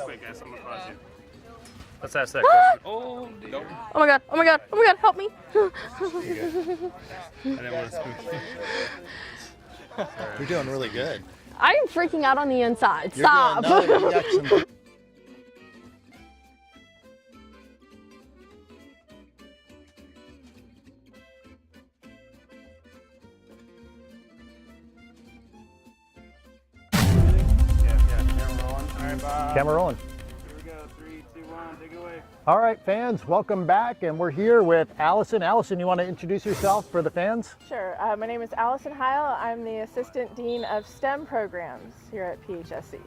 Wait, guys, I'm gonna pause you. Let's ask that question. Oh, no. Oh my god, oh my god, oh my god, help me. I didn't want to spook you. You're doing really good. I am freaking out on the inside. You're Stop. Doing, no, you got some... Camera rolling. All right, Bob. Camera rolling. Here we go. 3, 2, 1. Take it away. All right, fans, welcome back, and we're here with Allison. Allison, you want to introduce yourself for the fans? Sure. My name is Allison Heil. I'm the Assistant Dean of STEM Programs here at PHSC.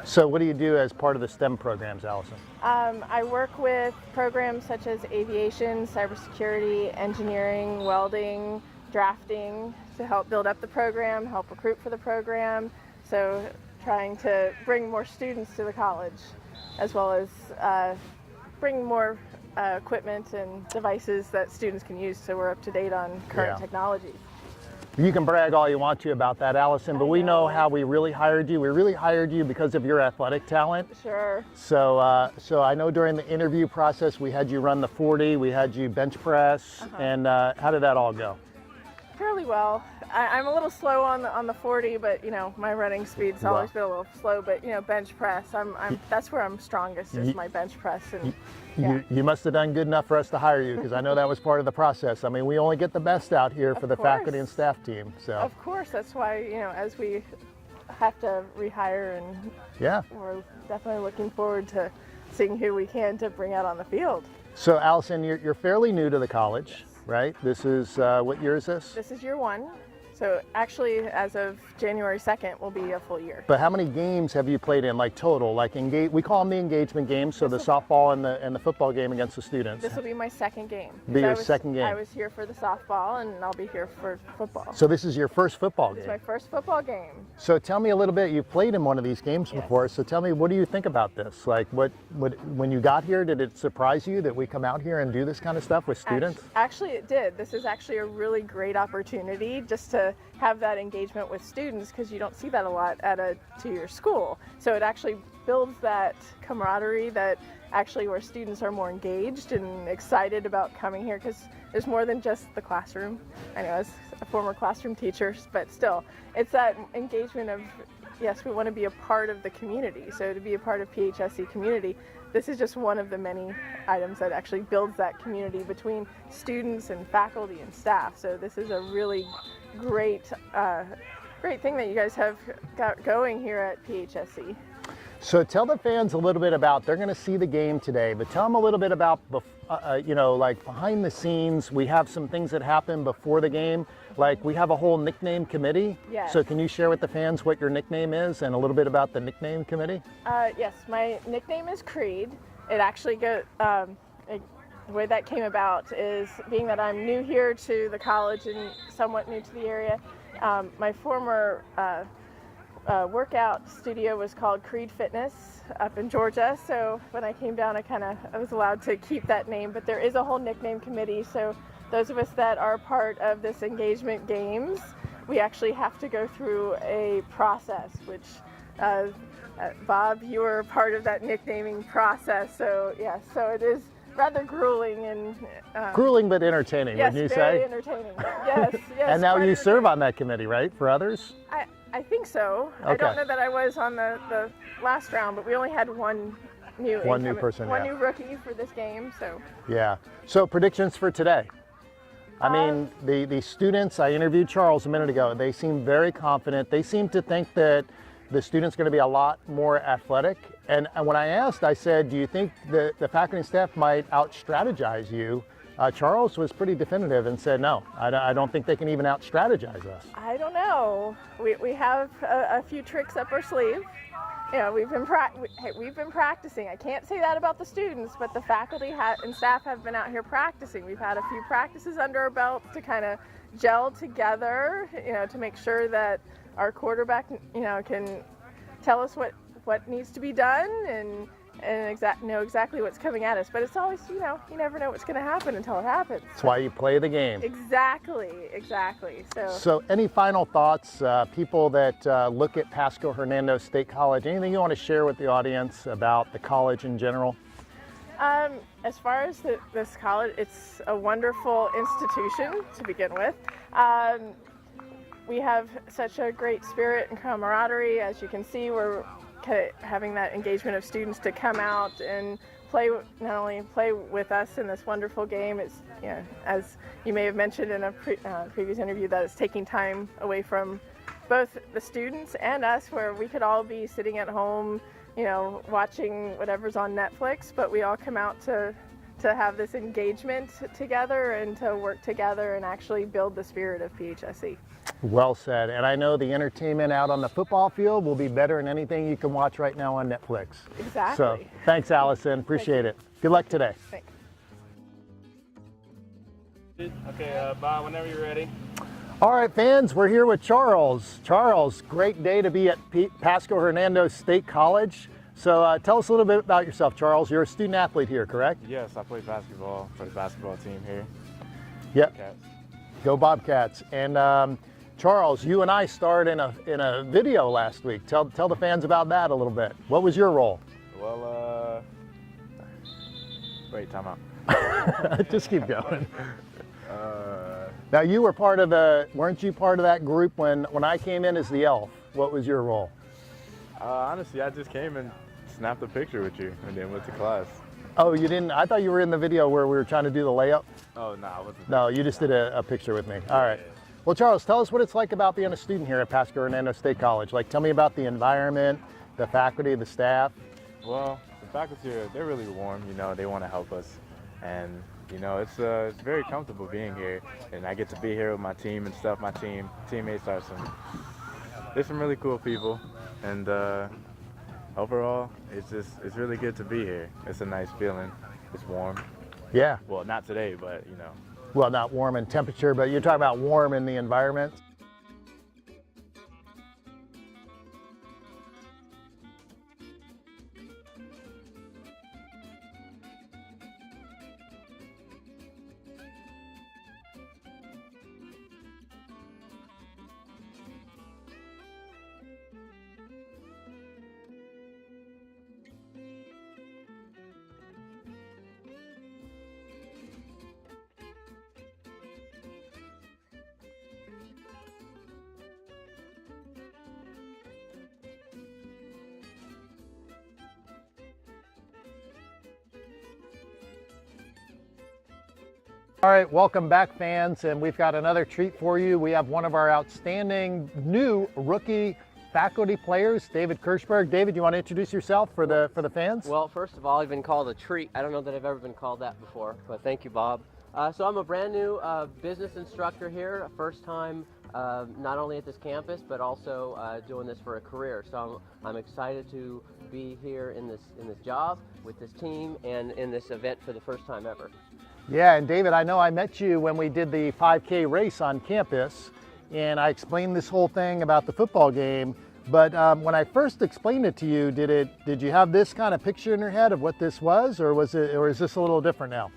So what do you do as part of the STEM programs, Allison? I work with programs such as aviation, cybersecurity, engineering, welding, drafting to help build up the program, help recruit for the program. So trying to bring more students to the college, as well as bring more equipment and devices that students can use so we're up to date on current technology. You can brag all you want to about that, Allison, but we know how we really hired you. We really hired you because of your athletic talent. Sure. So, so I know during the interview process we had you run the 40, we had you bench press, and how did that all go? Fairly well. I'm a little slow on the 40, but you know my running speed's always been a little slow. But you know bench press, that's where I'm strongest is my bench press. And you must have done good enough for us to hire you, because I know that was part of the process. I mean, we only get the best out here for the faculty and staff team. So of course, that's why as we have to rehire, and we're definitely looking forward to seeing who we can to bring out on the field. So Allison, you're fairly new to the college. Right? This is, what year is this? This is year 1. So actually, as of January 2nd, will be a full year. But how many games have you played in, like total? Like we call them the engagement games, so the softball and the football game against the students. This will be my second game. Be your second game. I was here for the softball, and I'll be here for football. So this is your first football game? It's my first football game. So tell me a little bit, you've played in one of these games before, so tell me, what do you think about this? Like, when you got here, did it surprise you that we come out here and do this kind of stuff with students? Actually, it did. This is actually a really great opportunity just to have that engagement with students, because you don't see that a lot at a two-year school. So it actually builds that camaraderie that actually where students are more engaged and excited about coming here, because there's more than just the classroom. I know as a former classroom teacher, but still, it's that engagement of, yes, we want to be a part of the community. So to be a part of PHSC community, this is just one of the many items that actually builds that community between students and faculty and staff. So this is a really great thing that you guys have got going here at PHSC. So tell the fans a little bit about, they're going to see the game today, but tell them a little bit about, like behind the scenes. We have some things that happen before the game. Like we have a whole nickname committee. Yes. So can you share with the fans what your nickname is and a little bit about the nickname committee? Yes, my nickname is Creed. It actually goes, the way that came about is being that I'm new here to the college and somewhat new to the area. My former workout studio was called Creed Fitness up in Georgia. So when I came down, I was allowed to keep that name, but there is a whole nickname committee. So those of us that are part of this engagement games, we actually have to go through a process, which Bob, you were part of that nicknaming process. So yes, so it is rather grueling and grueling but entertaining, yes, wouldn't you very say? Entertaining. Yes, yes. And now you serve on that committee, right? For others? I think so. Okay. I don't know that I was on the last round, but we only had one new person, one new rookie for this game. So yeah. So predictions for today. I mean, the students, I interviewed Charles a minute ago, they seem very confident. They seem to think that the student's going to be a lot more athletic. And when I asked, I said, do you think the faculty and staff might out-strategize you? Charles was pretty definitive and said, no, I don't think they can even out-strategize us. I don't know. We have a few tricks up our sleeve. You know, we've been practicing. I can't say that about the students, but the faculty and staff have been out here practicing. We've had a few practices under our belt to kind of gel together, you know, to make sure that our quarterback, you know, can tell us what needs to be done, and and know exactly what's coming at us. But it's always, you never know what's going to happen until it happens. That's why you play the game. Exactly. So any final thoughts, people that look at Pasco Hernando State College, anything you want to share with the audience about the college in general? As far as this college, it's a wonderful institution to begin with. We have such a great spirit and camaraderie. As you can see, we're having that engagement of students to come out and not only play with us in this wonderful game. It's, as you may have mentioned in a previous interview, that it's taking time away from both the students and us, where we could all be sitting at home, watching whatever's on Netflix, but we all come out to have this engagement together and to work together and actually build the spirit of PHSE. Well said. And I know the entertainment out on the football field will be better than anything you can watch right now on Netflix. Exactly. So thanks, Allison. Appreciate it. Good luck today. Thanks. Okay, Bob, whenever you're ready. All right, fans, we're here with Charles. Charles, great day to be at Pasco Hernando State College. So tell us a little bit about yourself, Charles. You're a student athlete here, correct? Yes, I play basketball for the basketball team here. Yep. Cats. Go Bobcats. And Charles, you and I starred in a video last week. Tell the fans about that a little bit. What was your role? Well, wait, time out. Just keep going. Now you were weren't you part of that group when I came in as the elf? What was your role? Honestly, I just came and snapped a picture with you and then went to class. Oh, you didn't? I thought you were in the video where we were trying to do the layup. Oh, no, I wasn't. No, you just did a picture with me. All right. Well, Charles, tell us what it's like about being a student here at Pasco Hernando State College. Like, tell me about the environment, the faculty, the staff. Well, the faculty, they're really warm, they want to help us. And, it's very comfortable being here. And I get to be here with my team and stuff. My teammates are they're some really cool people. And overall, it's really good to be here. It's a nice feeling. It's warm. Yeah. Well, not today, but, Well, not warm in temperature, but you're talking about warm in the environment. All right, welcome back, fans, and we've got another treat for you. We have one of our outstanding new rookie faculty players, David Kirschberg. David, you want to introduce yourself for the fans? Well, first of all, I've been called a treat. I don't know that I've ever been called that before, but thank you, Bob. So I'm a brand new business instructor here, first time not only at this campus, but also doing this for a career. So I'm excited to be here in this job with this team and in this event for the first time ever. Yeah, and David, I know I met you when we did the 5K race on campus, and I explained this whole thing about the football game. But when I first explained it to you, did you have this kind of picture in your head of what this was, or is this a little different now?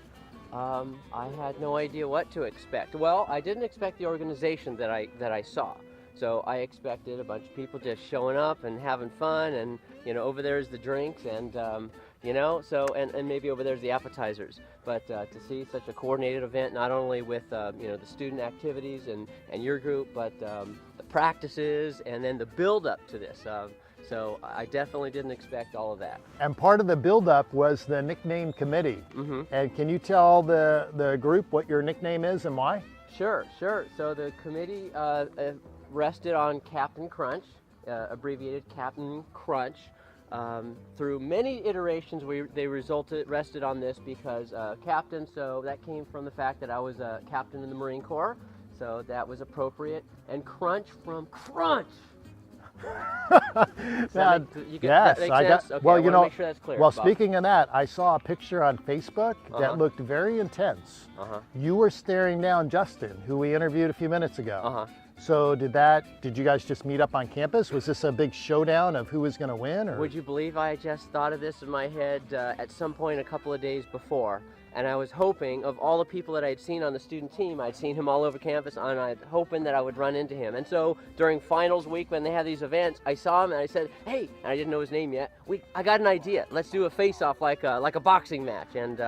I had no idea what to expect. Well, I didn't expect the organization that I saw. So I expected a bunch of people just showing up and having fun, and over there's the drinks, and and maybe over there's the appetizers. But to see such a coordinated event, not only with the student activities and your group, but the practices and then the build up to this. So I definitely didn't expect all of that. And part of the build-up was the nickname committee. Mm-hmm. And can you tell the group what your nickname is and why? Sure. So the committee rested on Captain Crunch, abbreviated Captain Crunch. Through many iterations, they rested on this because captain, so that came from the fact that I was a captain in the Marine Corps, so that was appropriate. And crunch from crunch. Yes, I got. Okay, well, make sure that's clear. Well, Bob. speaking of that, I saw a picture on Facebook that looked very intense. You were staring down Justin, who we interviewed a few minutes ago. So did you guys just meet up on campus? Was this a big showdown of who was going to win? Or? Would you believe I just thought of this in my head at some point a couple of days before? And I was hoping, of all the people that I'd seen on the student team, I'd seen him all over campus, and I'd hoping that I would run into him. And so during finals week when they had these events, I saw him and I said, hey, and I didn't know his name yet, I got an idea. Let's do a face-off like a boxing match. And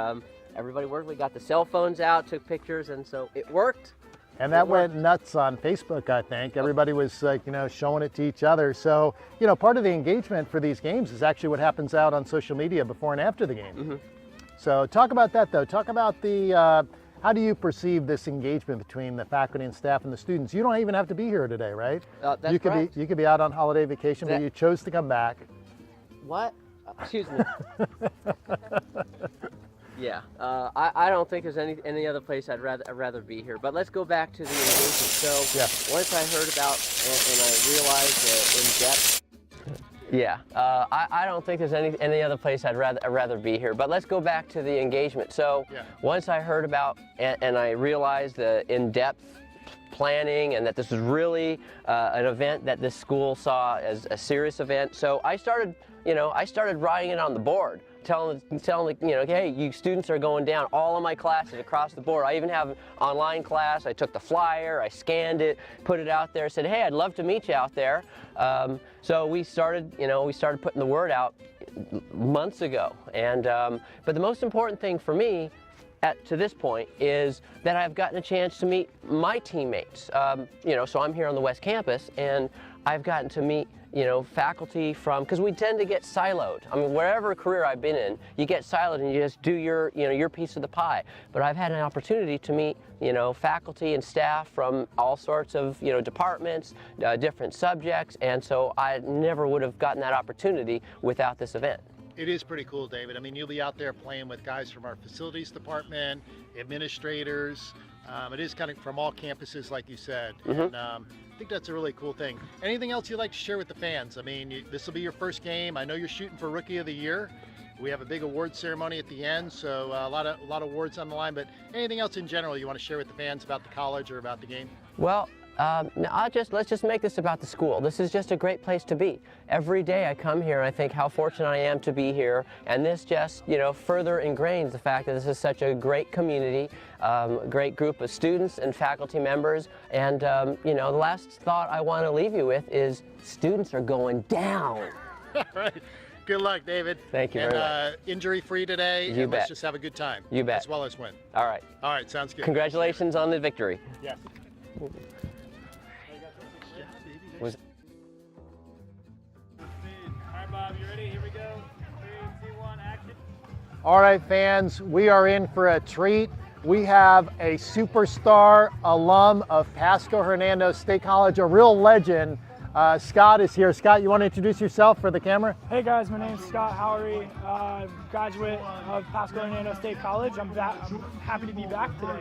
everybody worked. We got the cell phones out, took pictures, and so it worked. And that went nuts on Facebook, I think. Everybody was like, showing it to each other. So, part of the engagement for these games is actually what happens out on social media before and after the game. Mm-hmm. So talk about that, though. Talk about the, how do you perceive this engagement between the faculty and staff and the students? You don't even have to be here today, right? That's correct. You could be out on holiday vacation, but you chose to come back. What? Excuse me. Yeah, I don't think there's any other place I'd rather be here. But let's go back to the engagement. So once I heard about and I realized the in-depth. Yeah, I don't think there's any other place I'd rather be here. But let's go back to the engagement. So once I heard about and I realized the in-depth planning and that this was really an event that this school saw as a serious event, so I started writing it on the board, telling hey, you students are going down. All of my classes across the board. I even have an online class. I took the flyer, I scanned it, put it out there, said, hey, I'd love to meet you out there. So we started putting the word out months ago. And but the most important thing for me to this point is that I've gotten a chance to meet my teammates. So I'm here on the West Campus, and I've gotten to meet faculty from, because we tend to get siloed. I mean, wherever career I've been in, you get siloed and you just do your piece of the pie. But I've had an opportunity to meet, faculty and staff from all sorts of, departments, different subjects, and so I never would have gotten that opportunity without this event. It is pretty cool, David. I mean, you'll be out there playing with guys from our facilities department, administrators. It is kind of from all campuses, like you said. Mm-hmm. And I think that's a really cool thing. Anything else you'd like to share with the fans? I mean, this will be your first game. I know you're shooting for Rookie of the Year. We have a big award ceremony at the end, so a lot of awards on the line. But anything else in general you want to share with the fans about the college or about the game? Well, let's just make this about the school. This is just a great place to be. Every day I come here and I think how fortunate I am to be here, and this just further ingrains the fact that this is such a great community, great group of students and faculty members. And the last thought I want to leave you with is students are going down. All right. Good luck, David. Thank you very much. Injury-free today, You and bet. let's just have a good time. You bet. As well as win. All right. All right, sounds good. Congratulations on the victory. Yes. Was All right, Bob, you ready? Here we go. 3, 2, 1, action. All right, fans, we are in for a treat. We have a superstar alum of Pasco Hernando State College, a real legend. Scott is here. Scott, you want to introduce yourself for the camera? Hey guys, my name is Scott Howery, graduate of Pasco Hernando State College. I'm happy to be back today.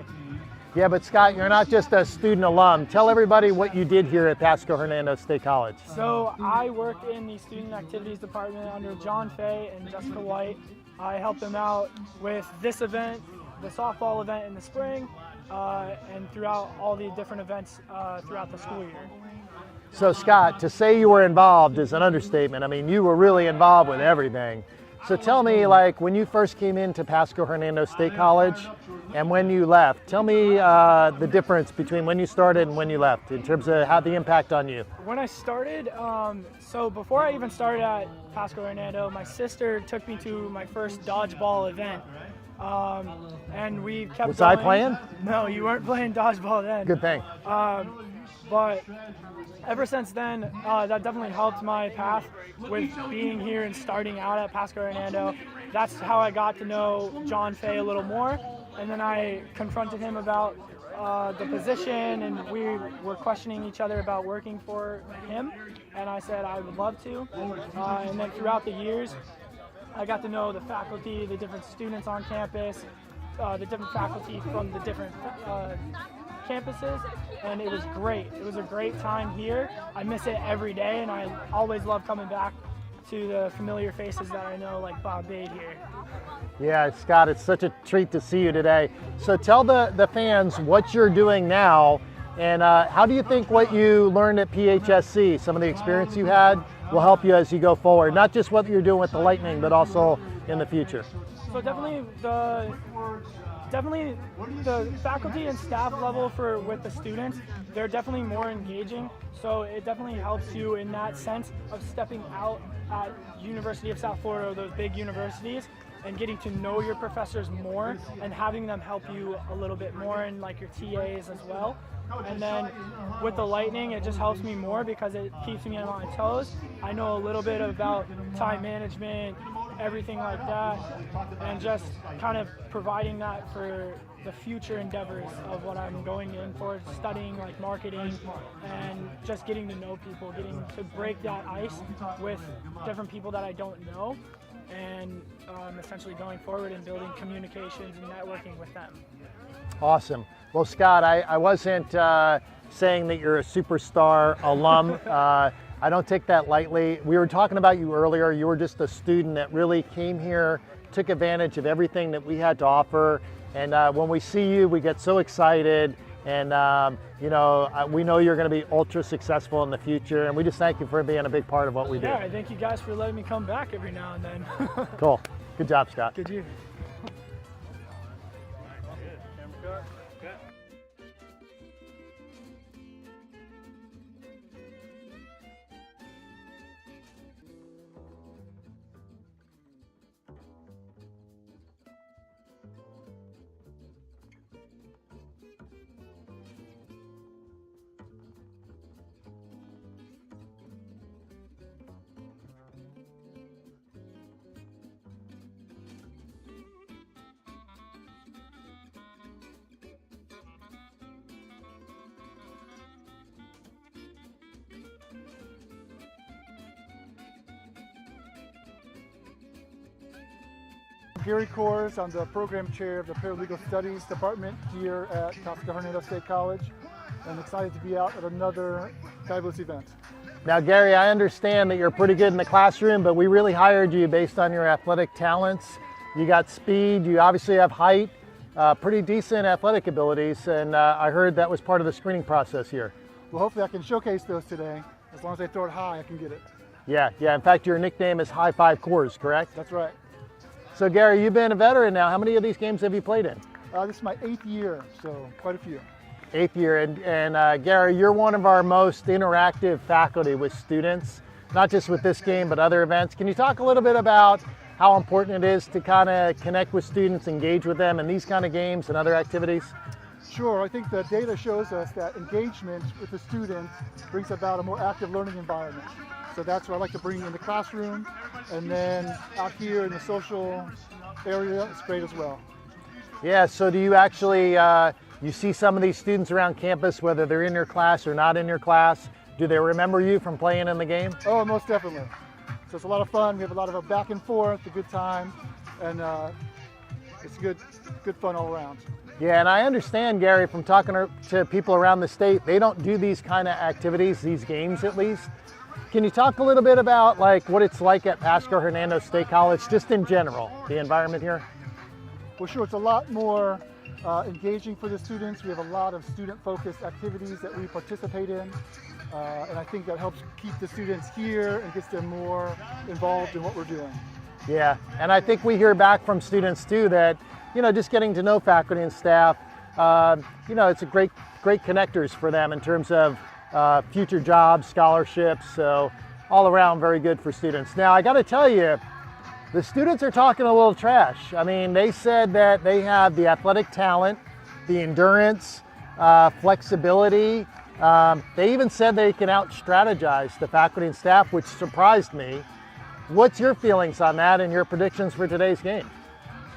Yeah, but Scott, you're not just a student alum. Tell everybody what you did here at Pasco Hernando State College. So I work in the Student Activities Department under John Fay and Jessica White. I help them out with this event, the softball event in the spring, and throughout all the different events throughout the school year. So Scott, to say you were involved is an understatement. I mean, you were really involved with everything. So tell me, like, when you first came into Pasco Hernando State College and when you left, tell me the difference between when you started and when you left in terms of how the impact on you. When I started, so before I even started at Pasco Hernando, my sister took me to my first dodgeball event. And we kept Was going. I playing? No, you weren't playing dodgeball then. Good thing. But ever since then, that definitely helped my path with being here and starting out at Pasco Hernando. That's how I got to know John Fay a little more. And then I confronted him about the position, and we were questioning each other about working for him. And I said I would love to. And then throughout the years, I got to know the faculty, the different students on campus, the different faculty from the different campuses, and it was great. It was a great time here. I miss it every day, and I always love coming back to the familiar faces that I know, like Bob Bade here. Yeah, Scott, it's such a treat to see you today. So tell the fans what you're doing now And how do you think what you learned at PHSC, some of the experience you had, will help you as you go forward? Not just what you're doing with the Lightning, but also in the future. So definitely the faculty and staff level with the students, they're definitely more engaging. So it definitely helps you in that sense of stepping out at University of South Florida or those big universities and getting to know your professors more and having them help you a little bit more, and like your TAs as well. And then with the Lightning, it just helps me more because it keeps me on my toes. I know a little bit about time management, everything like that, and just kind of providing that for the future endeavors of what I'm going in for, studying like marketing and just getting to know people, getting to break that ice with different people that I don't know, and essentially going forward and building communications and networking with them. Awesome. Well, Scott, I wasn't saying that you're a superstar alum. I don't take that lightly. We were talking about you earlier. You were just a student that really came here, took advantage of everything that we had to offer. And when we see you, we get so excited. And you know, we know you're going to be ultra successful in the future. And we just thank you for being a big part of what we do. Yeah, I thank you guys for letting me come back every now and then. Cool. Good job, Scott. Good year. Gary Kors. I'm the program chair of the Paralegal Studies Department here at Pasco Hernando State College. I'm excited to be out at another fabulous event. Now, Gary, I understand that you're pretty good in the classroom, but we really hired you based on your athletic talents. You got speed, you obviously have height, pretty decent athletic abilities, and I heard that was part of the screening process here. Well, hopefully I can showcase those today. As long as I throw it high, I can get it. Yeah. In fact, your nickname is High Five Kors, correct? That's right. So, Gary, you've been a veteran now. How many of these games have you played in? This is my 8th year, so quite a few. 8th year, and Gary, you're one of our most interactive faculty with students, not just with this game, but other events. Can you talk a little bit about how important it is to kind of connect with students, engage with them in these kind of games and other activities? Sure, I think the data shows us that engagement with the students brings about a more active learning environment. So that's what I like to bring in the classroom, and then out here in the social area, it's great as well. Yeah, so do you actually, you see some of these students around campus, whether they're in your class or not in your class, do they remember you from playing in the game? Oh, most definitely. So it's a lot of fun. We have a lot of a back and forth, a good time, and it's good fun all around. Yeah, and I understand, Gary, from talking to people around the state, they don't do these kind of activities, these games at least. Can you talk a little bit about like what it's like at Pasco Hernando State College, just in general, the environment here? Well, sure, it's a lot more engaging for the students. We have a lot of student-focused activities that we participate in, and I think that helps keep the students here and gets them more involved in what we're doing. Yeah, and I think we hear back from students too that, you know, just getting to know faculty and staff, you know, it's a great connectors for them in terms of future jobs, scholarships, so all around very good for students. Now, I got to tell you, the students are talking a little trash. I mean, they said that they have the athletic talent, the endurance, flexibility. They even said they can out-strategize the faculty and staff, which surprised me. What's your feelings on that and your predictions for today's game?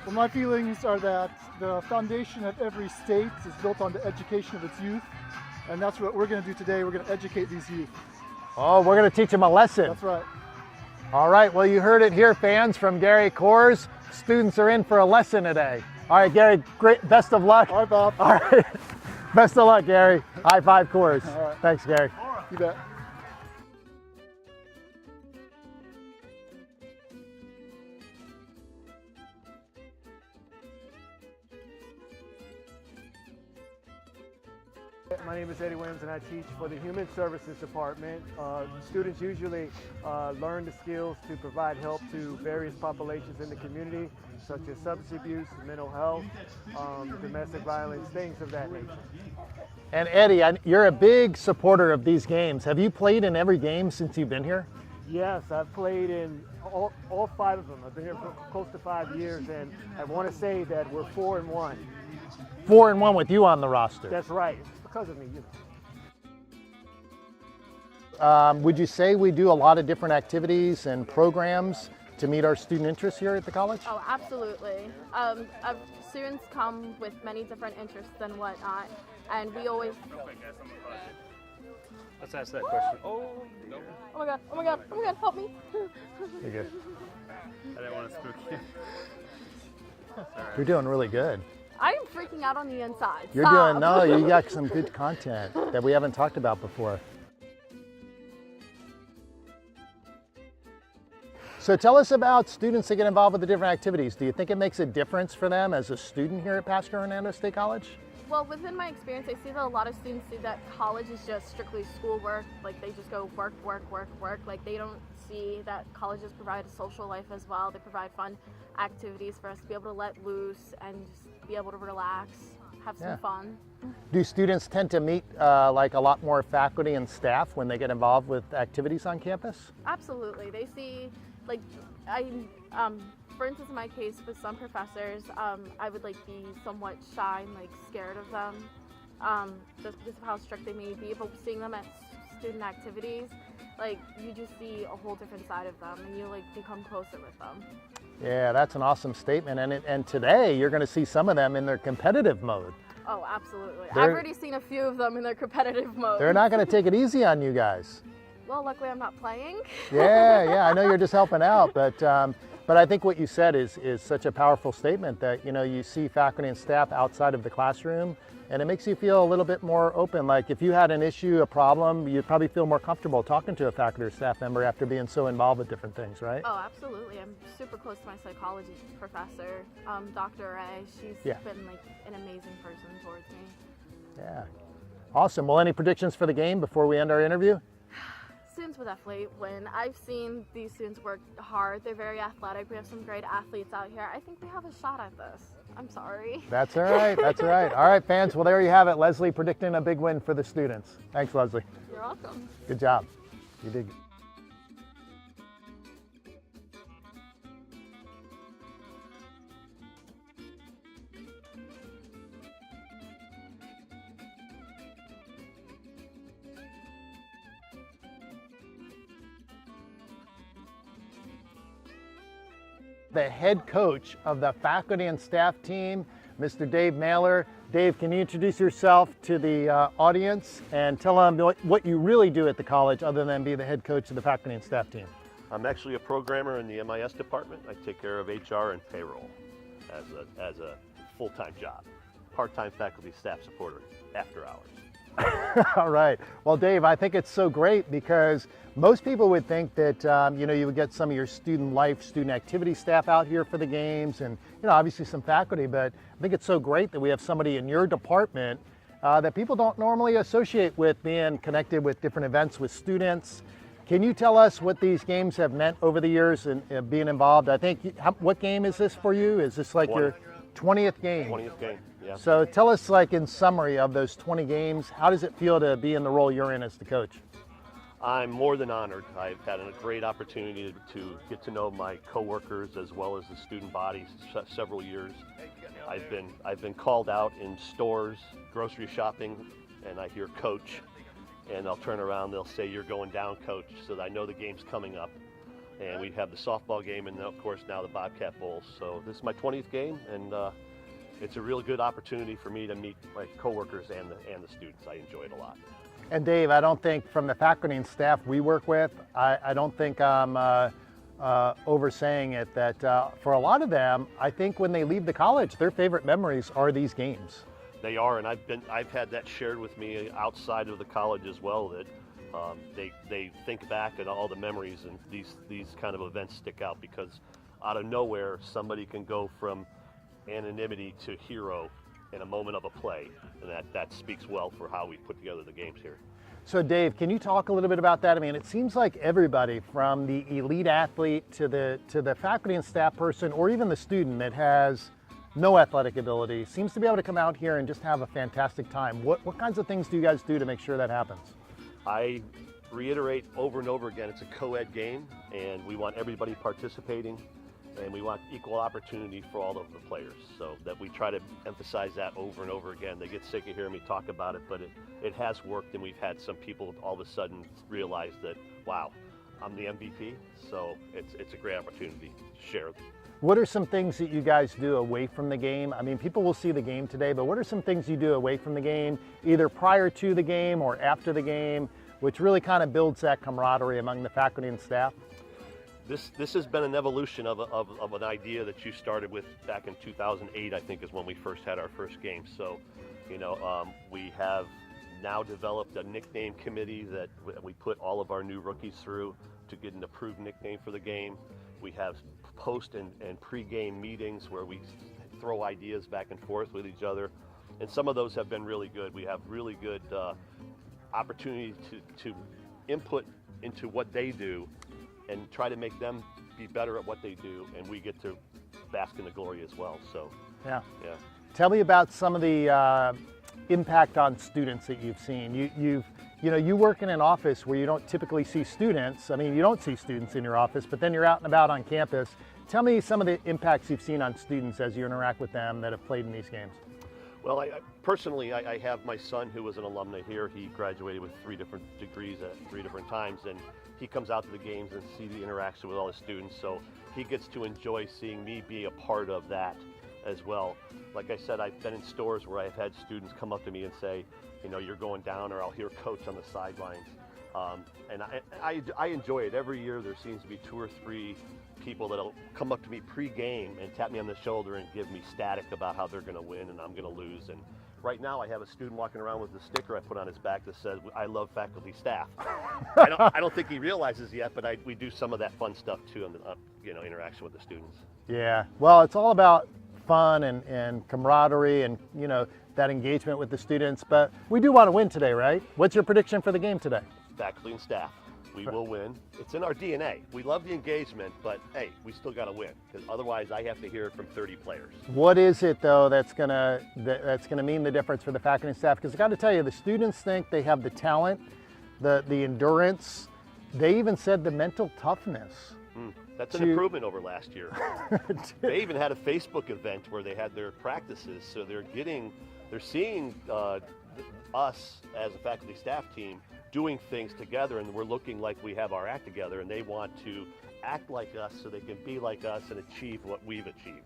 Well, my feelings are that the foundation of every state is built on the education of its youth, and that's what we're going to do today. We're going to educate these youth. Oh, we're going to teach them a lesson. That's right. All right, well, you heard it here, fans, from Gary Kors. Students are in for a lesson today. All right, Gary, great, best of luck. All right, Bob. All right, best of luck, Gary. High Five Kors. All right. Thanks, Gary. You bet. My name is Eddie Williams and I teach for the Human Services Department. Students usually learn the skills to provide help to various populations in the community, such as substance abuse, mental health, domestic violence, things of that nature. And Eddie, you're a big supporter of these games. Have you played in every game since you've been here? Yes, I've played in all 5 of them. I've been here for close to 5 years, and I want to say that we're 4-1. 4-1 with you on the roster. That's right. It's because of me, you know. Would you say we do a lot of different activities and programs to meet our student interests here at the college? Oh, absolutely. Students come with many different interests and whatnot, and we always... Let's ask that question. Oh, Oh my god, oh my god, oh my god, help me. You're good. I didn't want to spook you. You're doing really good. I am freaking out on the inside. You're Stop. doing, no, you got some good content that we haven't talked about before. So tell us about students that get involved with the different activities. Do you think it makes a difference for them as a student here at Pasco Hernando State College? Well, within my experience, I see that a lot of students see that college is just strictly schoolwork. Like, they just go work, work, work, work. Like, they don't see that colleges provide a social life as well. They provide fun activities for us to be able to let loose and just be able to relax, have some fun. Do students tend to meet like a lot more faculty and staff when they get involved with activities on campus? Absolutely. They see, like, for instance, in my case, with some professors, I would like be somewhat shy and like scared of them, just because of how strict they may be. But seeing them at student activities, like, you just see a whole different side of them, and you like become closer with them. Yeah, that's an awesome statement. And today you're going to see some of them in their competitive mode. Oh, absolutely. I've already seen a few of them in their competitive mode. They're not going to take it easy on you guys. Well, luckily I'm not playing. Yeah, I know you're just helping out, but I think what you said is such a powerful statement that, you know, you see faculty and staff outside of the classroom, and it makes you feel a little bit more open. Like, if you had an issue, a problem, you'd probably feel more comfortable talking to a faculty or staff member after being so involved with different things, right? Oh, absolutely. I'm super close to my psychology professor, Dr. Ray. She's been like an amazing person towards me. Yeah. Awesome. Well, any predictions for the game before we end our interview? Students will definitely win. I've seen these students work hard. They're very athletic. We have some great athletes out here. I think we have a shot at this. I'm sorry. That's all right. That's all right. All right, fans. Well, there you have it. Leslie predicting a big win for the students. Thanks, Leslie. You're welcome. Good job. You did. The head coach of the faculty and staff team, Mr. Dave Mailer. Dave, can you introduce yourself to the audience and tell them what you really do at the college other than be the head coach of the faculty and staff team? I'm actually a programmer in the MIS department. I take care of HR and payroll as a full-time job. Part-time faculty staff supporter after hours. All right. Well, Dave, I think it's so great because most people would think that, you know, you would get some of your student life, student activity staff out here for the games and, you know, obviously some faculty, but I think it's so great that we have somebody in your department that people don't normally associate with being connected with different events with students. Can you tell us what these games have meant over the years and being involved? I think, what game is this for you? Is this like your 20th game? 20th game, yeah. So tell us, like, in summary of those 20 games, how does it feel to be in the role you're in as the coach? I'm more than honored. I've had a great opportunity to get to know my coworkers as well as the student body several years. I've been called out in stores, grocery shopping, and I hear coach, and I'll turn around, they'll say, "You're going down, coach," so that I know the game's coming up. And we have the softball game and, of course, now the Bobcat Bowl. So this is my 20th game, and it's a real good opportunity for me to meet my coworkers and the students. I enjoy it a lot. And Dave, I don't think from the faculty and staff we work with, I don't think I'm oversaying it that for a lot of them, I think when they leave the college, their favorite memories are these games. They are, and I've had that shared with me outside of the college as well, that they think back at all the memories, and these kind of events stick out because out of nowhere somebody can go from anonymity to hero in a moment of a play, and that speaks well for how we put together the games here. So Dave, can you talk a little bit about that? I mean, it seems like everybody from the elite athlete to the faculty and staff person, or even the student that has no athletic ability, seems to be able to come out here and just have a fantastic time. What kinds of things do you guys do to make sure that happens? I reiterate over and over again, it's a co-ed game, and we want everybody participating, and we want equal opportunity for all of the players, so that we try to emphasize that over and over again. They get sick of hearing me talk about it, but it has worked, and we've had some people all of a sudden realize that, wow, I'm the MVP, so it's a great opportunity to share. What are some things that you guys do away from the game? I mean, people will see the game today, but what are some things you do away from the game, either prior to the game or after the game, which really kind of builds that camaraderie among the faculty and staff? This has been an evolution of an idea that you started with back in 2008, I think, is when we first had our first game. So, we have now developed a nickname committee that we put all of our new rookies through to get an approved nickname for the game. We have post and pre-game meetings where we throw ideas back and forth with each other, and some of those have been really good. We have really good opportunity to input into what they do and try to make them be better at what they do, and we get to bask in the glory as well. So yeah. Tell me about some of the impact on students that you've seen. You work in an office where you don't typically see students. I mean, you don't see students in your office, but then you're out and about on campus. Tell me some of the impacts you've seen on students as you interact with them that have played in these games. Well, personally, I have my son who was an alumni here. He graduated with 3 different degrees at 3 different times, and he comes out to the games and see the interaction with all the students, so he gets to enjoy seeing me be a part of that as well. Like I said, I've been in stores where I've had students come up to me and say, you're going down, or I'll hear coach on the sidelines. And I enjoy it. Every year there seems to be 2 or 3 people that'll come up to me pre-game and tap me on the shoulder and give me static about how they're going to win and I'm going to lose. And right now I have a student walking around with a sticker I put on his back that says, "I love faculty staff." I don't think he realizes yet, but we do some of that fun stuff too in the interaction with the students. Yeah, well, it's all about fun and camaraderie and that engagement with the students, but we do want to win today, right? What's your prediction for the game today? Faculty and staff, we will win. It's in our DNA. We love the engagement, but hey, we still got to win, because otherwise I have to hear it from 30 players. What is it though that's gonna mean the difference for the faculty and staff? Because I got to tell you, the students think they have the talent, the endurance. They even said the mental toughness. That's an improvement over last year. They even had a Facebook event where they had their practices, so they're seeing us as a faculty staff team doing things together, and we're looking like we have our act together, and they want to act like us so they can be like us and achieve what we've achieved.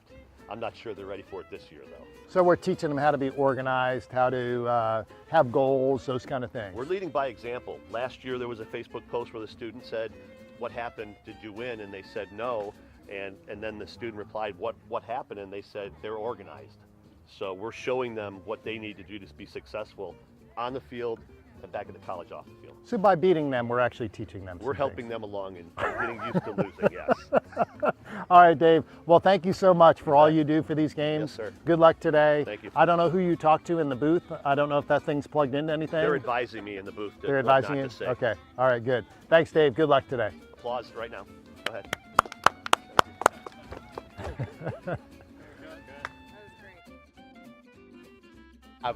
I'm not sure they're ready for it this year, though. So we're teaching them how to be organized, how to have goals, those kind of things. We're leading by example. Last year there was a Facebook post where the student said, "What happened? Did you win?" And they said no, and then the student replied, what happened? And they said they're organized. So we're showing them what they need to do to be successful on the field and back at the college off the field. So by beating them, we're actually teaching them. We're helping them along and getting used to losing, yes. All right, Dave. Well, thank you so much for all you do for these games. Yes, sir. Good luck today. Thank you. I don't know who you talk to in the booth. I don't know if that thing's plugged into anything. They're advising me in the booth. They're advising you? Okay. All right, good. Thanks, Dave. Good luck today. Applause right now. Go ahead.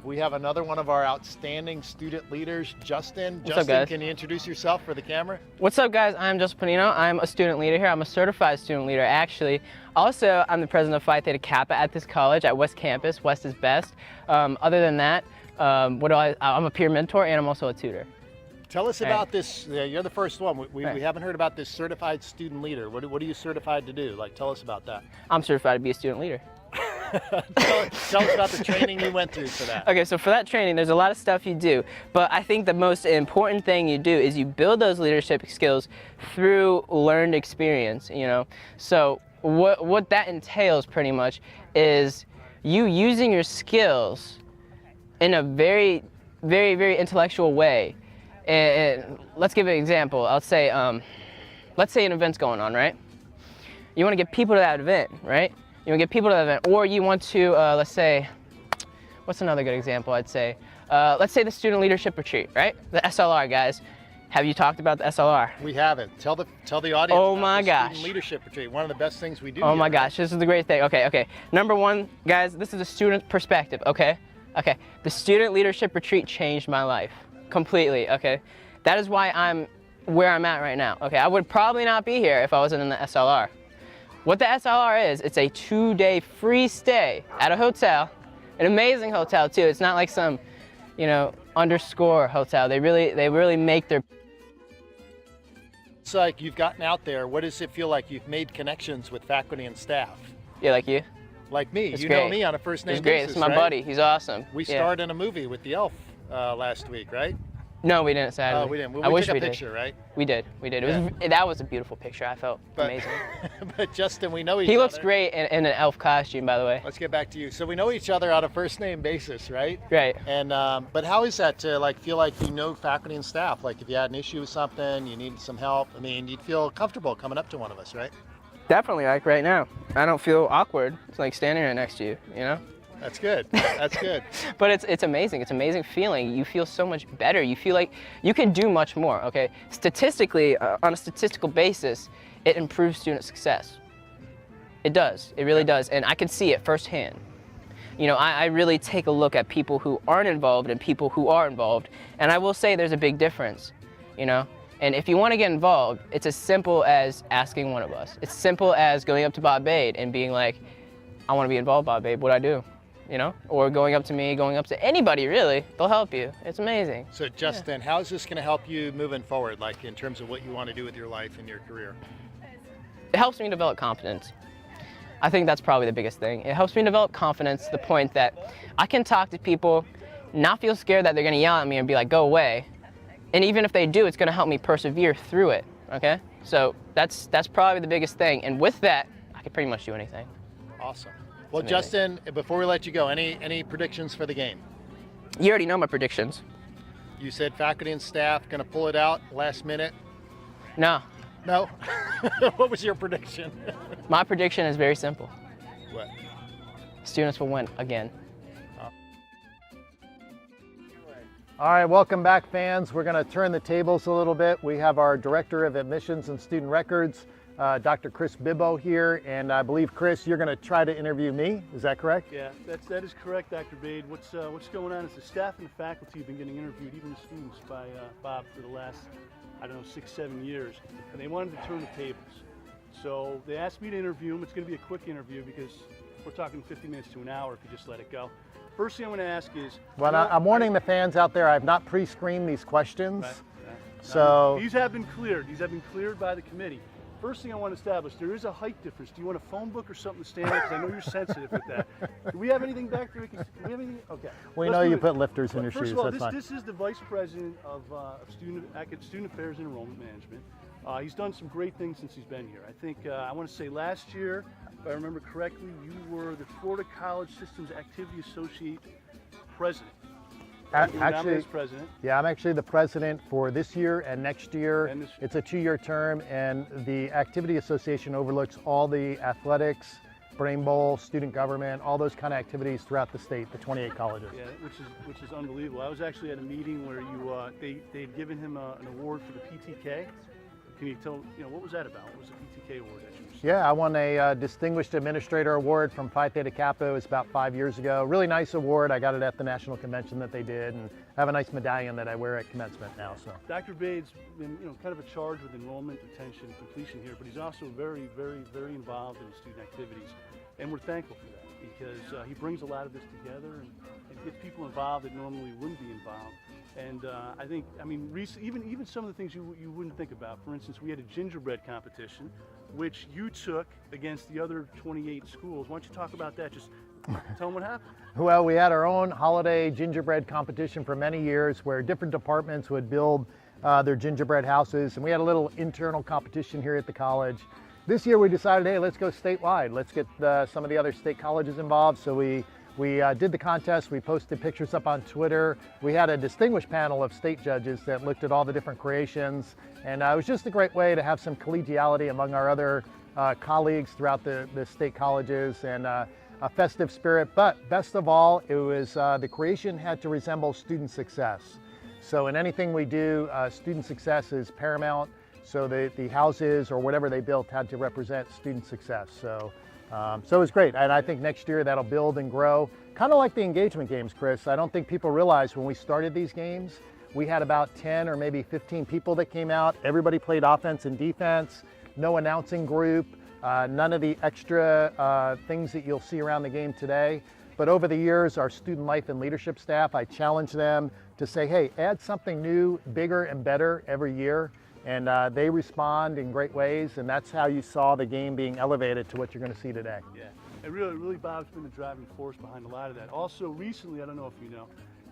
We have another one of our outstanding student leaders, Justin. What's up, guys? Can you introduce yourself for the camera? What's up, guys? I'm Justin Panino. I'm a student leader here. I'm a certified student leader, actually. Also, I'm the president of Phi Theta Kappa at this college, at West Campus. West is best. Other than that, I'm a peer mentor, and I'm also a tutor. Tell us about this. You're the first one. We haven't heard about this certified student leader. What are you certified to do? Tell us about that. I'm certified to be a student leader. tell us about the training you went through for that. Okay, so for that training, there's a lot of stuff you do, but I think the most important thing you do is you build those leadership skills through learned experience, So what that entails pretty much is you using your skills in a very, very, very intellectual way. And let's give an example. Let's say an event's going on, right? You want to get people to that event, right? You want to get people to that event, or you want to, let's say, what's another good example I'd say? Let's say the student leadership retreat, right? The SLR, guys. Have you talked about the SLR? We haven't. Tell the audience. Oh about my the gosh. Student leadership retreat. One of the best things we do. Oh here, my right? gosh, this is the great thing. Okay. Number one, guys, this is a student perspective, okay? The student leadership retreat changed my life completely, okay? That is why I'm where I'm at right now, okay? I would probably not be here if I wasn't in the SLR. What the SLR is, it's a 2-day free stay at a hotel, an amazing hotel too. It's not like some, underscore hotel. They really make their. It's like you've gotten out there. What does it feel like? You've made connections with faculty and staff. Yeah, like you. Like me. It's you great. know me on a first name It's great. basis, It's my right? buddy. He's awesome. We Yeah. starred in a movie with the Elf last week, right? No, we didn't, sadly. Oh, we didn't. Well, I we wish took we a picture, did. right? We did. That was a beautiful picture. I felt amazing. But Justin, we know each other. He looks great in an elf costume, by the way. Let's get back to you. So we know each other on a first name basis, right? Right. And but how is that to feel like you know faculty and staff? Like if you had an issue with something, you needed some help. I mean, you'd feel comfortable coming up to one of us, right? Definitely, like right now. I don't feel awkward. It's like standing right next to you, That's good. That's good. But it's amazing. It's an amazing feeling. You feel so much better. You feel like you can do much more, okay? Statistically, on a statistical basis, it improves student success. It does. It really does. And I can see it firsthand. I really take a look at people who aren't involved and people who are involved. And I will say there's a big difference, And if you want to get involved, it's as simple as asking one of us. It's simple as going up to Bob Bade and being like, I want to be involved, Bob Bade. What'd I do? Or going up to me, going up to anybody, really. They'll help you. It's amazing. So Justin, how is this going to help you moving forward, like in terms of what you want to do with your life and your career? It helps me develop confidence. I think that's probably the biggest thing. It helps me develop confidence to the point that I can talk to people, not feel scared that they're going to yell at me and be like, go away. And even if they do, it's going to help me persevere through it, okay? So that's probably the biggest thing. And with that, I can pretty much do anything. Awesome. Well, Justin, before we let you go, any predictions for the game? You already know my predictions. You said faculty and staff going to pull it out last minute? No. No? What was your prediction? My prediction is very simple. What? Students will win again. All right, welcome back, fans. We're going to turn the tables a little bit. We have our Director of Admissions and Student Records, Dr. Chris Bibbo here, and I believe, Chris, you're going to try to interview me. Is that correct? Yeah, that is correct, Dr. Bade. What's going on is the staff and the faculty have been getting interviewed, even the students, by Bob for the last, 6-7 years, and they wanted to turn the tables. So they asked me to interview them. It's going to be a quick interview because we're talking 50 minutes to an hour if you just let it go. First thing I'm going to ask is... Well, I'm warning the fans out there, I've not pre-screened these questions. Right. So these have been cleared. These have been cleared by the committee. First thing I want to establish, there is a height difference. Do you want a phone book or something to stand up? Because I know you're sensitive with that. Do we have anything back there? Do we have anything? Okay. We know you put lifters in your shoes. First of all, that's fine. this is the Vice President of Student Affairs and Enrollment Management. He's done some great things since he's been here. I think, I want to say last year, if I remember correctly, you were the Florida College Systems Activity Associate President. Actually, president. Yeah, I'm actually the president for this year and next year. It's a 2-year term, and the Activity Association overlooks all the athletics, Brain Bowl, student government, all those kind of activities throughout the state, the 28 colleges. Yeah, which is unbelievable. I was actually at a meeting where they'd given him an award for the PTK. Can you tell, what was that about? What was the PTK award that you received? Yeah, I won a Distinguished Administrator Award from Phi Theta Kappa. It was about 5 years ago. Really nice award. I got it at the national convention that they did, and I have a nice medallion that I wear at commencement now. So Dr. Bade's been, kind of a charge with enrollment, retention, completion here, but he's also very, very, very involved in student activities, and we're thankful for that because he brings a lot of this together and gets people involved that normally wouldn't be involved. And I think, even some of the things you wouldn't think about. For instance, we had a gingerbread competition, which you took against the other 28 schools. Why don't you talk about that? Just tell them what happened. Well, we had our own holiday gingerbread competition for many years where different departments would build their gingerbread houses, and we had a little internal competition here at the college. This year we decided, hey, let's go statewide. Let's get some of the other state colleges involved. So we did the contest. We posted pictures up on Twitter. We had a distinguished panel of state judges that looked at all the different creations. And it was just a great way to have some collegiality among our other colleagues throughout the state colleges. And a festive spirit, but best of all, it was the creation had to resemble student success. So in anything we do, student success is paramount. So the houses or whatever they built had to represent student success. So it was great. And I think next year that'll build and grow. Kind of like the engagement games, Chris. I don't think people realize when we started these games, we had about 10 or maybe 15 people that came out. Everybody played offense and defense, no announcing group, none of the extra things that you'll see around the game today. But over the years, our student life and leadership staff, I challenge them to say, hey, add something new, bigger and better every year. And they respond in great ways, and that's how you saw the game being elevated to what you're going to see today. Yeah, and really Bob's been the driving force behind a lot of that. Also recently, I don't know if you know,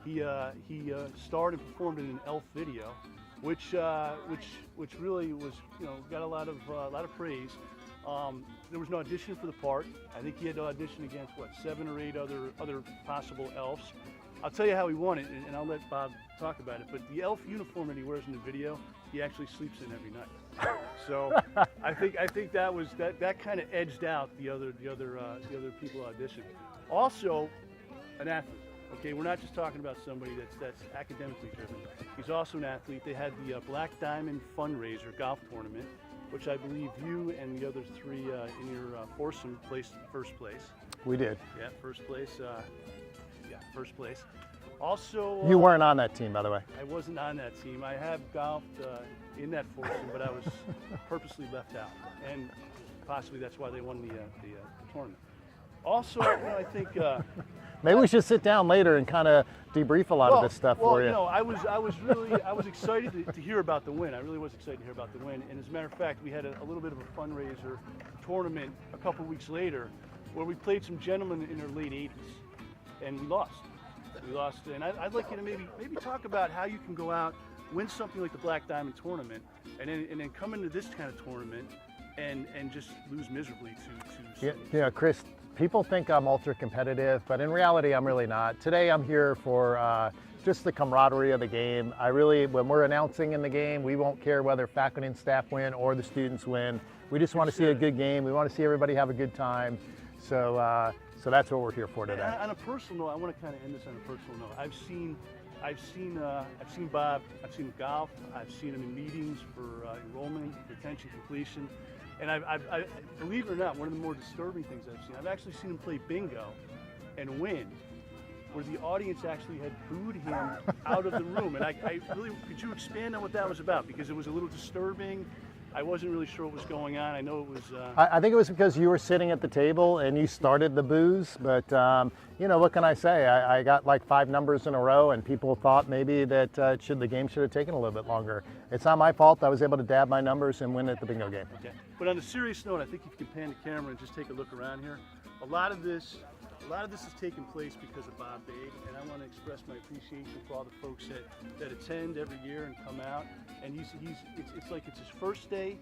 he starred and performed in an Elf video, which really was, you know, got a lot of praise. There was no audition for the part. I think he had to audition against what, 7 or 8 other possible elves. I'll tell you how he won it, and I'll let Bob talk about it. But the elf uniform that he wears in the video, he actually sleeps in every night. So I think that kind of edged out the other people auditioning. Also, an athlete. Okay, we're not just talking about somebody that's academically driven. He's also an athlete. They had the Black Diamond fundraiser golf tournament, which I believe you and the other 3 in your foursome placed first place. We did. Yeah, first place. First place. Also, You weren't on that team, by the way. I wasn't on that team. I have golfed in that foursome, but I was purposely left out, and possibly that's why they won the tournament. Also, you know, I think maybe we should sit down later and kind of debrief a lot of this stuff for you. You know, I was excited to hear about the win. I really was excited to hear about the win. And as a matter of fact, we had a little bit of a fundraiser tournament a couple weeks later, where we played some gentlemen in their late 80s, and we lost. And I'd like you to maybe talk about how you can go out, win something like the Black Diamond tournament, and then come into this kind of tournament and just lose miserably to You know, Chris, people think I'm ultra competitive, but in reality, I'm really not. Today, I'm here for just the camaraderie of the game. When we're announcing in the game, we won't care whether faculty and staff win or the students win. We just want to see a good game. We want to see everybody have a good time. So that's what we're here for today. On a personal note, I want to kind of end this on a personal note. I've seen Bob. I've seen him golf. I've seen him in meetings for enrollment, retention, completion, and I believe it or not, one of the more disturbing things I've actually seen him play bingo and win, where the audience actually had booed him out of the room. And I really, could you expand on what that was about? Because it was a little disturbing. I wasn't really sure what was going on. I know it was... I think it was because you were sitting at the table and you started the booze, but you know, what can I say? I got like 5 numbers in a row, and people thought maybe that the game should have taken a little bit longer. It's not my fault. I was able to dab my numbers and win at the bingo game. Okay. But on a serious note, I think if you can pan the camera and just take a look around here, a lot of this has taken place because of Bob Bade, and I want to express my appreciation for all the folks that attend every year and come out. And it's like it's his first day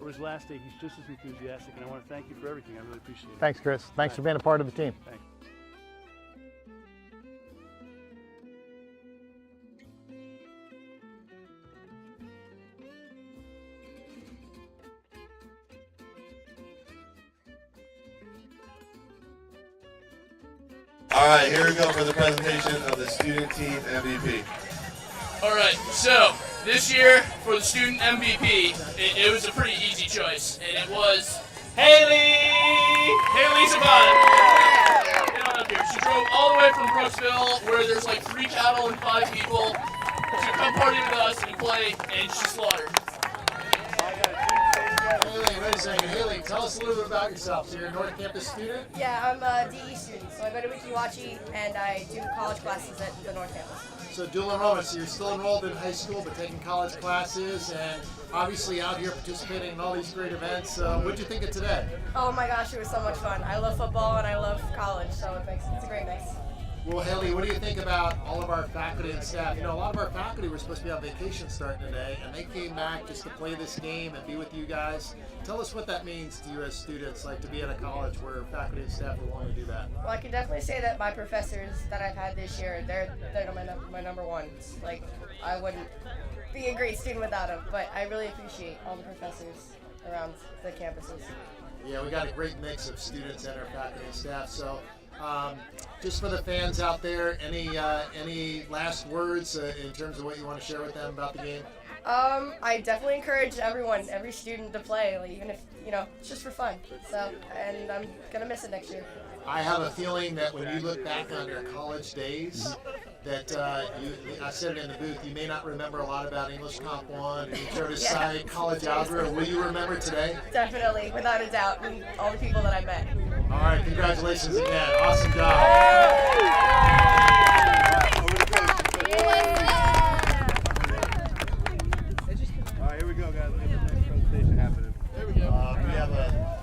or his last day. He's just as enthusiastic, and I want to thank you for everything. I really appreciate it. Thanks, Chris. Thanks for being a part of the team. Thanks. All right, here we go for the presentation of the student team MVP. All right, so this year for the student MVP, it was a pretty easy choice, and it was Haley Savant. Get on up here. She drove all the way from Brooksville, where there's like 3 cattle and 5 people, to come party with us and play, and she slaughtered. Haley, wait a second. Haley, tell us a little bit about yourself. So you're a North Campus student? Yeah, I'm a DE student, so I go to Wikiwachi and I do college classes at the North Campus. So dual enrollment, so you're still enrolled in high school but taking college classes and obviously out here participating in all these great events. What did you think of today? Oh my gosh, it was so much fun. I love football and I love college, so it's a great mix. Well, Haley, what do you think about all of our faculty and staff? You know, a lot of our faculty were supposed to be on vacation starting today, and they came back just to play this game and be with you guys. Tell us what that means to you as students, like to be at a college where faculty and staff are willing to do that. Well, I can definitely say that my professors that I've had this year, they're my number ones. Like, I wouldn't be a great student without him, but I really appreciate all the professors around the campuses. Yeah, we got a great mix of students and our faculty and staff. So, just for the fans out there, any last words in terms of what you want to share with them about the game? I definitely encourage every student to play, like, even if, it's just for fun. So, and I'm gonna miss it next year. I have a feeling that when you look back on your college days, that I said it in the booth, you may not remember a lot about English Comp 1 and intro to Psych, college algebra. Will you remember today? Definitely, without a doubt, and all the people that I met. All right, congratulations again. Awesome job.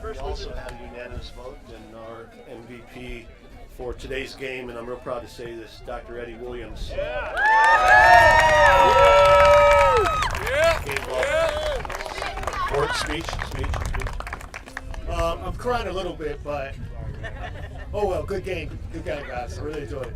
We also have a unanimous vote, and our MVP for today's game, and I'm real proud to say this, Dr. Eddie Williams. Speech. I'm crying a little bit, but oh well, good game, guys. I really enjoyed it.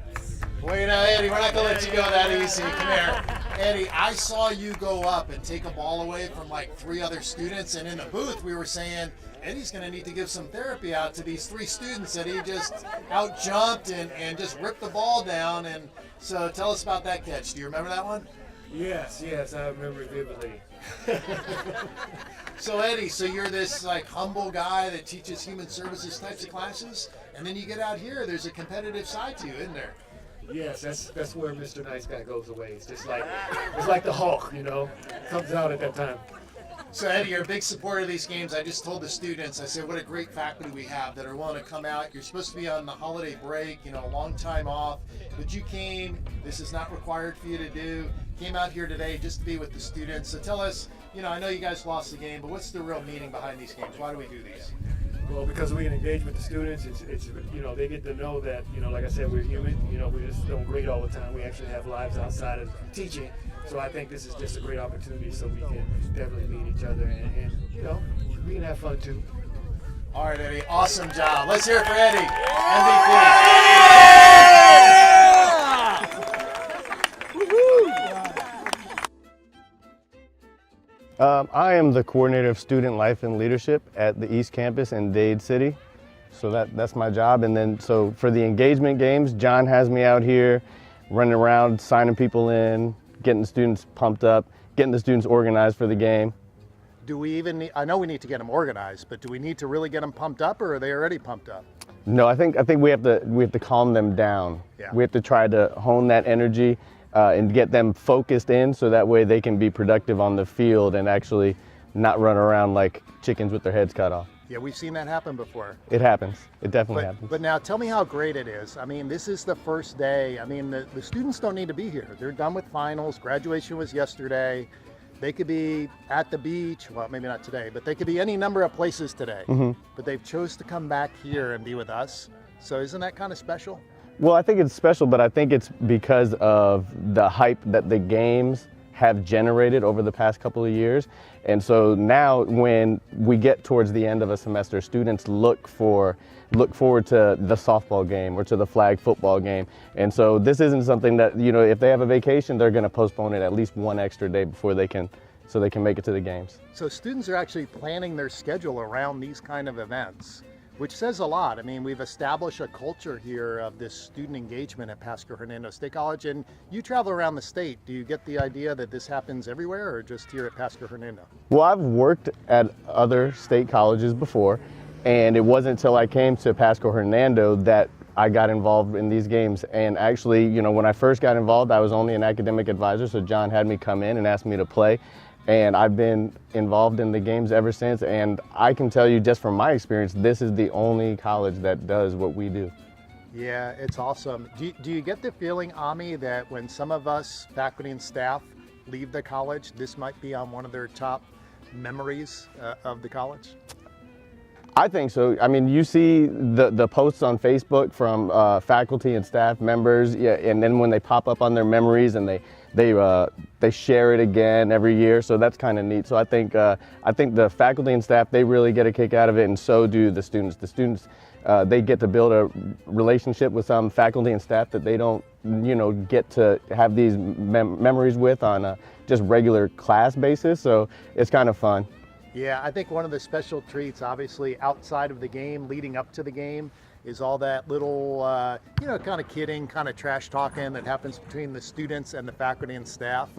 Wait, Eddie, we're not gonna let you go that easy. Come here, Eddie. I saw you go up and take a ball away from like 3 other students, and in the booth we were saying Eddie's gonna need to give some therapy out to these 3 students that he just out jumped and just ripped the ball down. And so, tell us about that catch. Do you remember that one? Yes, I remember it vividly. So Eddie, you're this like humble guy that teaches human services types of classes, and then you get out here, there's a competitive side to you, isn't there? Yes, that's where Mr. Nice Guy goes away. It's just like it's like the Hulk, comes out at that time. So Eddie, you're a big supporter of these games. I just told the students, I said, what a great faculty we have that are willing to come out. You're supposed to be on the holiday break, a long time off, but you came. This is not required for you to do. Came out here today just to be with the students. So tell us, I know you guys lost the game, but what's the real meaning behind these games? Why do we do these? Well, because we can engage with the students, it's they get to know that, like I said, we're human. We just don't grade all the time. We actually have lives outside of teaching. So I think this is just a great opportunity so we can definitely meet each other and we can have fun too. All right, Eddie, awesome job. Let's hear it for Eddie, MVP. I am the coordinator of student life and leadership at the East Campus in Dade City. So that's my job. And then so for the engagement games, John has me out here running around, signing people in, getting the students pumped up, getting the students organized for the game. Do we even need, I know we need to get them organized, but do we need to really get them pumped up, or are they already pumped up? No, I think we have to calm them down. Yeah. We have to try to hone that energy and get them focused in so that way they can be productive on the field and actually not run around like chickens with their heads cut off. Yeah, we've seen that happen before. It happens. It definitely happens. But now tell me how great it is. I mean, this is the first day. I mean, the students don't need to be here. They're done with finals. Graduation was yesterday. They could be at the beach. Well, maybe not today, but they could be any number of places today. Mm-hmm. But they've chose to come back here and be with us. So isn't that kind of special? Well, I think it's special, but I think it's because of the hype that the games have generated over the past couple of years. And so now when we get towards the end of a semester, students look forward to the softball game or to the flag football game. And so this isn't something that, if they have a vacation, they're going to postpone it at least one extra day before they can make it to the games. So students are actually planning their schedule around these kind of events, which says a lot. I mean, we've established a culture here of this student engagement at Pasco Hernando State College, and you travel around the state. Do you get the idea that this happens everywhere or just here at Pasco Hernando? Well, I've worked at other state colleges before, and it wasn't until I came to Pasco Hernando that I got involved in these games. And actually, when I first got involved, I was only an academic advisor, so John had me come in and ask me to play. And I've been involved in the games ever since, and I can tell you just from my experience, this is the only college that does what we do. Yeah, it's awesome. Do you get the feeling, Ami, that when some of us, faculty and staff, leave the college, this might be on one of their top memories of the college? I think so. I mean, you see the posts on Facebook from faculty and staff members, yeah, and then when they pop up on their memories and they they share it again every year, so that's kind of neat. So I think the faculty and staff, they really get a kick out of it, and so do the students. The students, they get to build a relationship with some faculty and staff that they don't, get to have these memories with on a just regular class basis. So it's kind of fun. Yeah, I think one of the special treats, obviously outside of the game, leading up to the game, is all that little, kind of kidding, kind of trash talking that happens between the students and the faculty and staff.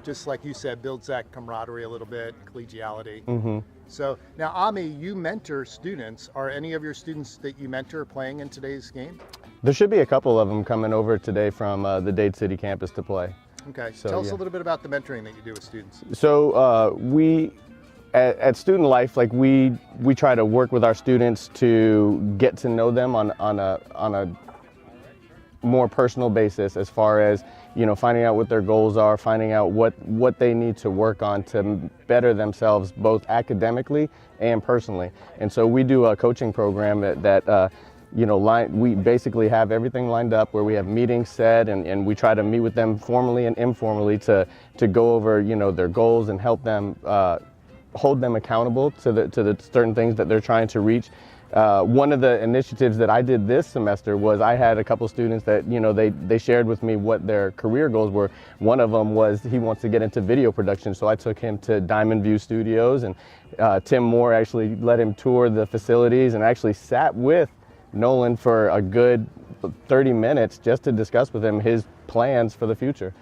Just like you said, builds that camaraderie a little bit, collegiality. So now, Ami, you mentor students. Are any of your students that you mentor playing in today's game? There should be a couple of them coming over today from the Dade City campus to play. Okay, So, tell us yeah. a little bit about the mentoring that you do with students. So we, at Student Life, like we try to work with our students to get to know them on a more personal basis, as far as finding out what their goals are, finding out what they need to work on to better themselves both academically and personally. And so we do a coaching program that we basically have everything lined up, where we have meetings set, and we try to meet with them formally and informally to go over their goals and help them hold them accountable to the certain things that they're trying to reach. One of the initiatives that I did this semester was I had a couple students that they shared with me what their career goals were. One of them was he wants to get into video production, so I took him to Diamond View Studios, and Tim Moore actually let him tour the facilities and actually sat with Nolan for a good 30 minutes just to discuss with him his plans for the future.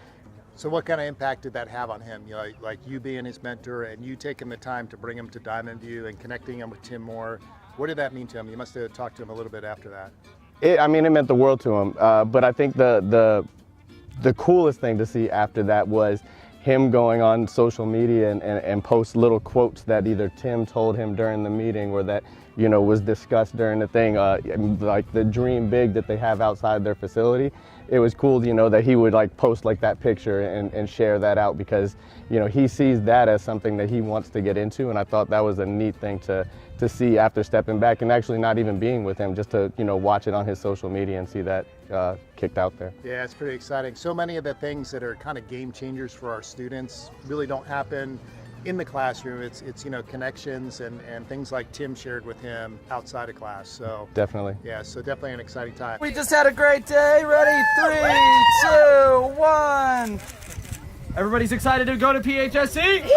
So what kind of impact did that have on him? Like you being his mentor and you taking the time to bring him to Diamond View and connecting him with Tim Moore. What did that mean to him? You must have talked to him a little bit after that. It meant the world to him. But I think the coolest thing to see after that was him going on social media and post little quotes that either Tim told him during the meeting or that was discussed during the thing, like the dream big that they have outside their facility. It was cool, that he would post that picture and share that out, because he sees that as something that he wants to get into, and I thought that was a neat thing to see after stepping back and actually not even being with him, just to watch it on his social media and see that kicked out there. Yeah, it's pretty exciting. So many of the things that are kind of game changers for our students really don't happen in the classroom. It's connections and things like Tim shared with him outside of class. So definitely. Yeah, so definitely an exciting time. We just had a great day. Ready? 3, 2, 1. Everybody's excited to go to PHSC?